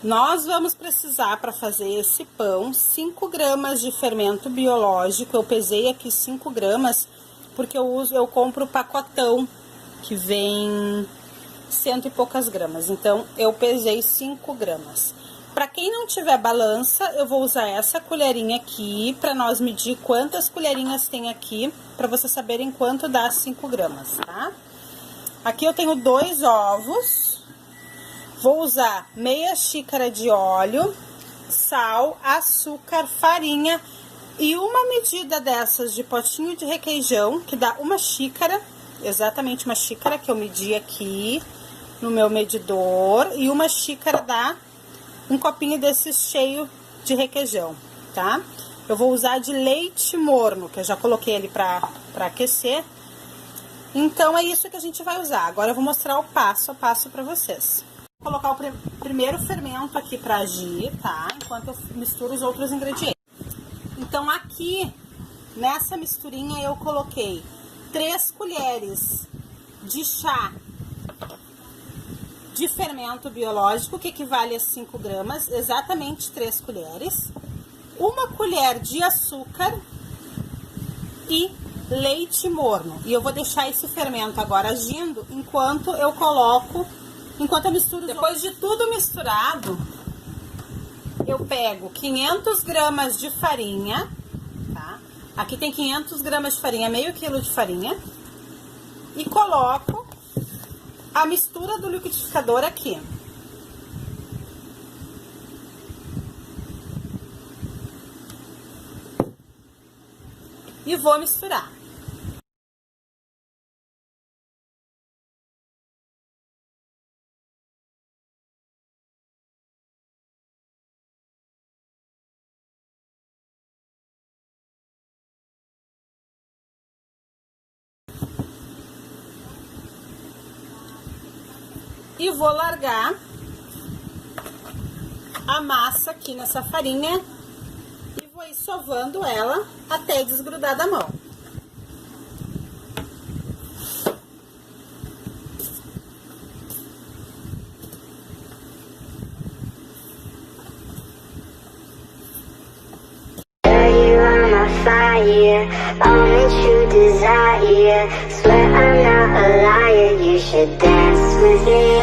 Nós vamos precisar, para fazer esse pão, 5 gramas de fermento biológico. Eu pesei aqui 5 gramas, porque eu compro o pacotão, que vem 100 e poucas gramas. Então, eu pesei 5 gramas. Para quem não tiver balança, eu vou usar essa colherinha aqui, para nós medir quantas colherinhas tem aqui, para vocês saberem quanto dá 5 gramas, tá? Aqui eu tenho 2 ovos. Vou usar meia xícara de óleo, sal, açúcar, farinha e uma medida dessas de potinho de requeijão, que dá uma xícara, exatamente uma xícara que eu medi aqui no meu medidor, e uma xícara dá um copinho desse cheio de requeijão, tá? Eu vou usar de leite morno, que eu já coloquei ele pra aquecer. Então, é isso que a gente vai usar. Agora eu vou mostrar o passo a passo pra vocês. Vou colocar o primeiro fermento aqui pra agir, tá? Enquanto eu misturo os outros ingredientes. Então, aqui, nessa misturinha, eu coloquei 3 colheres de chá de fermento biológico, que equivale a 5 gramas, exatamente 3 colheres. 1 colher de açúcar e leite morno. E eu vou deixar esse fermento agora agindo enquanto eu misturo. Depois de tudo misturado, eu pego 500 gramas de farinha, tá? Aqui tem 500 gramas de farinha, meio quilo de farinha. E coloco a mistura do liquidificador aqui. E vou misturar. E vou largar a massa aqui nessa farinha e vou ir sovando ela até desgrudar da mão. Only true desire. Swear I'm not a liar. You should dance with me.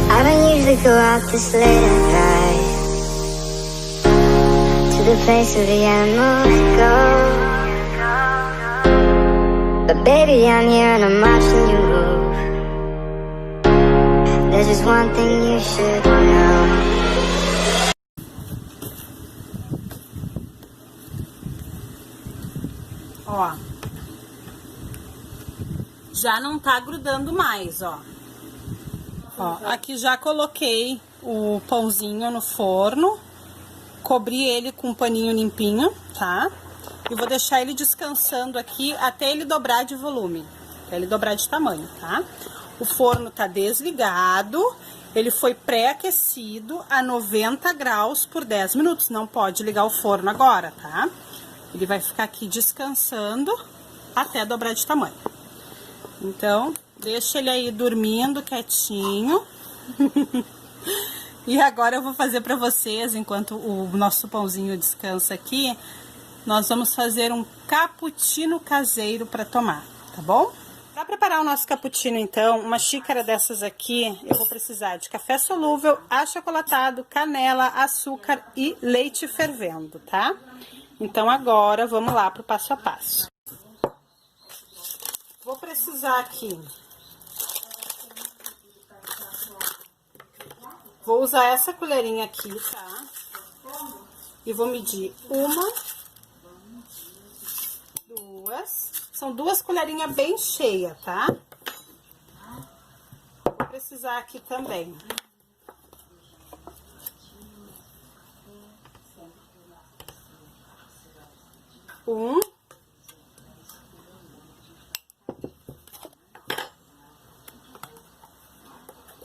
I don't usually go out this late at night, to the place where the animals go. But baby, I'm here and I'm watching you move. There's just one thing you should know. Ó, já não tá grudando mais, ó. Ó, aqui já coloquei o pãozinho no forno, cobri ele com um paninho limpinho, tá? E vou deixar ele descansando aqui até ele dobrar de volume, até ele dobrar de tamanho, tá? O forno tá desligado, ele foi pré-aquecido a 90 graus por 10 minutos, não pode ligar o forno agora, tá? Ele vai ficar aqui descansando até dobrar de tamanho. Então, deixa ele aí dormindo quietinho. E agora eu vou fazer pra vocês, enquanto o nosso pãozinho descansa aqui, nós vamos fazer um cappuccino caseiro pra tomar, tá bom? Para preparar o nosso cappuccino, então, uma xícara dessas aqui, eu vou precisar de café solúvel, achocolatado, canela, açúcar e leite fervendo, tá? Então, agora, vamos lá pro passo a passo. Vou precisar aqui. Vou usar essa colherinha aqui, tá? E vou medir 1, 2. São 2 colherinhas bem cheias, tá? Vou precisar aqui também.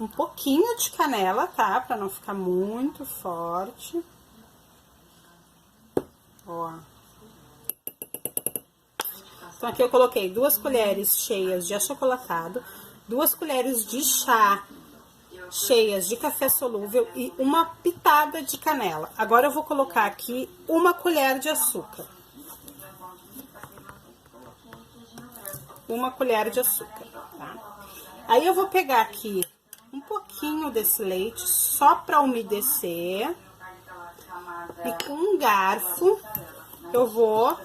Um pouquinho de canela, tá? Pra não ficar muito forte. Ó. Então, aqui eu coloquei 2 colheres cheias de achocolatado, 2 colheres de chá cheias de café solúvel e uma pitada de canela. Agora eu vou colocar aqui 1 colher de açúcar. 1 colher de açúcar, tá? Aí eu vou pegar aqui um pouquinho desse leite só para umedecer. E com um garfo eu vou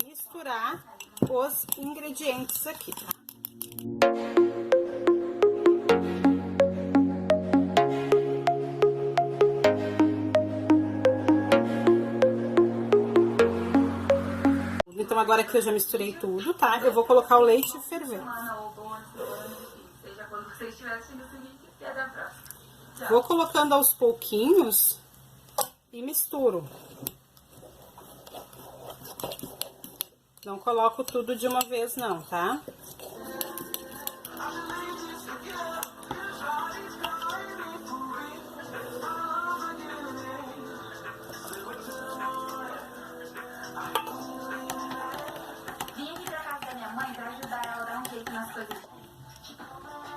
misturar os ingredientes aqui, tá? Então, agora que eu já misturei tudo, tá? Eu vou colocar o leite fervendo. Vou colocando aos pouquinhos e misturo. Não coloco tudo de uma vez, não, tá?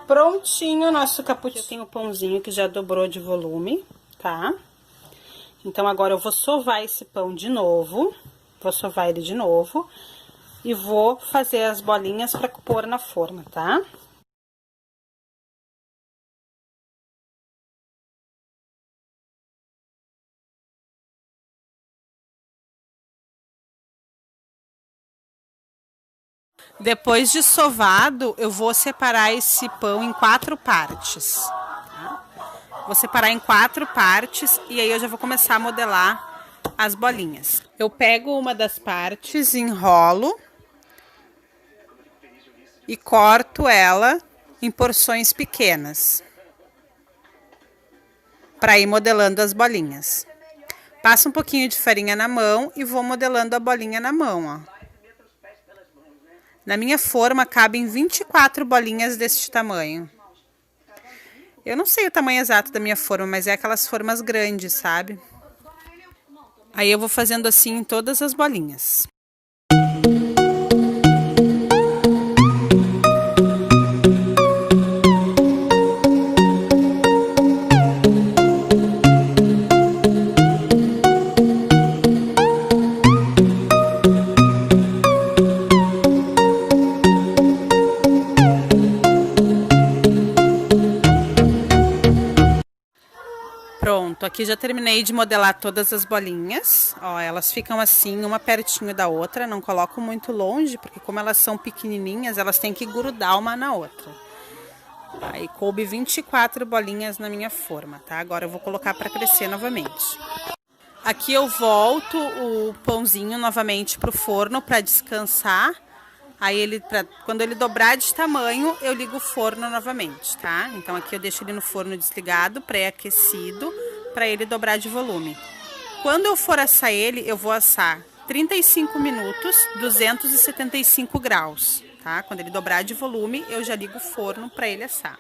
Prontinho o nosso cappuccino. Eu tenho o pãozinho que já dobrou de volume, tá? Então, agora eu vou sovar esse pão de novo. Vou sovar ele de novo. E vou fazer as bolinhas pra pôr na forma, tá? Depois de sovado, eu vou separar esse pão em 4 partes. Tá? Vou separar em 4 partes e aí eu já vou começar a modelar as bolinhas. Eu pego uma das partes, enrolo e corto ela em porções pequenas para ir modelando as bolinhas. Passo um pouquinho de farinha na mão e vou modelando a bolinha na mão, ó. Na minha forma, cabem 24 bolinhas deste tamanho. Eu não sei o tamanho exato da minha forma, mas é aquelas formas grandes, sabe? Aí eu vou fazendo assim em todas as bolinhas. Pronto, aqui já terminei de modelar todas as bolinhas. Ó, elas ficam assim, uma pertinho da outra. Não coloco muito longe, porque como elas são pequenininhas, elas têm que grudar uma na outra. Aí coube 24 bolinhas na minha forma, tá? Agora eu vou colocar para crescer novamente. Aqui eu volto o pãozinho novamente pro forno para descansar. Aí quando ele dobrar de tamanho, eu ligo o forno novamente, tá? Então aqui eu deixo ele no forno desligado, pré-aquecido, para ele dobrar de volume. Quando eu for assar ele, eu vou assar 35 minutos, 275 graus, tá? Quando ele dobrar de volume, eu já ligo o forno para ele assar.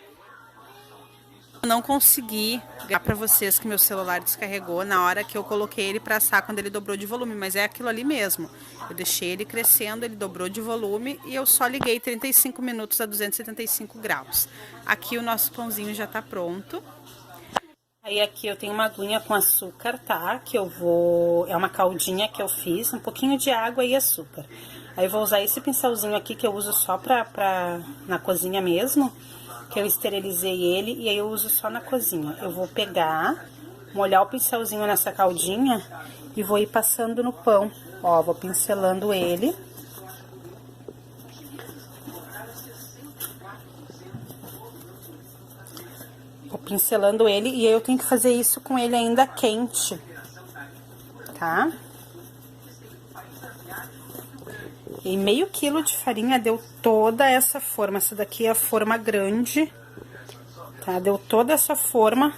Eu não consegui ligar para vocês que meu celular descarregou na hora que eu coloquei ele para assar quando ele dobrou de volume, mas é aquilo ali mesmo. Eu deixei ele crescendo, ele dobrou de volume e eu só liguei 35 minutos a 275 graus. Aqui o nosso pãozinho já tá pronto. Aí aqui eu tenho uma aguinha com açúcar, tá? Que eu vou... É uma caldinha que eu fiz, um pouquinho de água e açúcar. Aí eu vou usar esse pincelzinho aqui que eu uso só na cozinha mesmo, que eu esterilizei ele e aí eu uso só na cozinha. Eu vou pegar, molhar o pincelzinho nessa caldinha e vou ir passando no pão. Ó, vou pincelando ele. Vou pincelando ele e aí eu tenho que fazer isso com ele ainda quente, tá? E meio quilo de farinha deu toda essa forma. Essa daqui é a forma grande, tá? Deu toda essa forma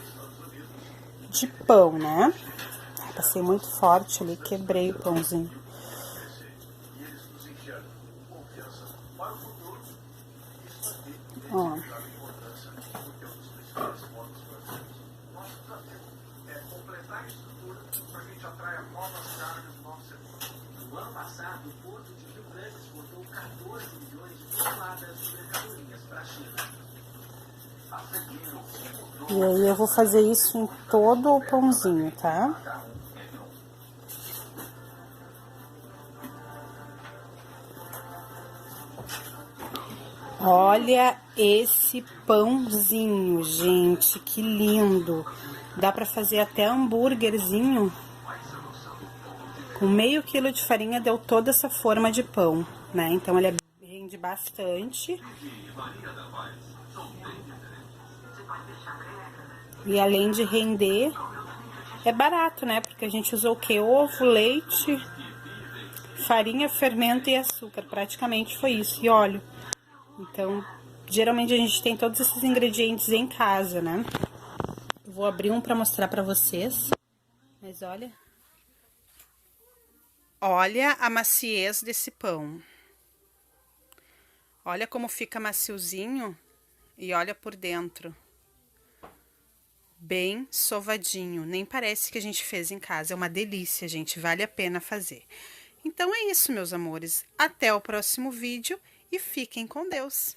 de pão, né? Passei muito forte ali, quebrei o pãozinho. Ó. E aí eu vou fazer isso em todo o pãozinho, tá? Olha esse pãozinho, gente, que lindo! Dá pra fazer até hambúrguerzinho. Com meio quilo de farinha deu toda essa forma de pão, né? Então ele rende bastante. E além de render, é barato, né? Porque a gente usou o quê? Ovo, leite, farinha, fermento e açúcar. Praticamente foi isso. E óleo. Então, geralmente a gente tem todos esses ingredientes em casa, né? Eu vou abrir um pra mostrar pra vocês. Mas olha. Olha a maciez desse pão. Olha como fica maciozinho e olha por dentro. Bem sovadinho, nem parece que a gente fez em casa. É uma delícia, gente, vale a pena fazer. Então é isso, meus amores. Até o próximo vídeo e fiquem com Deus.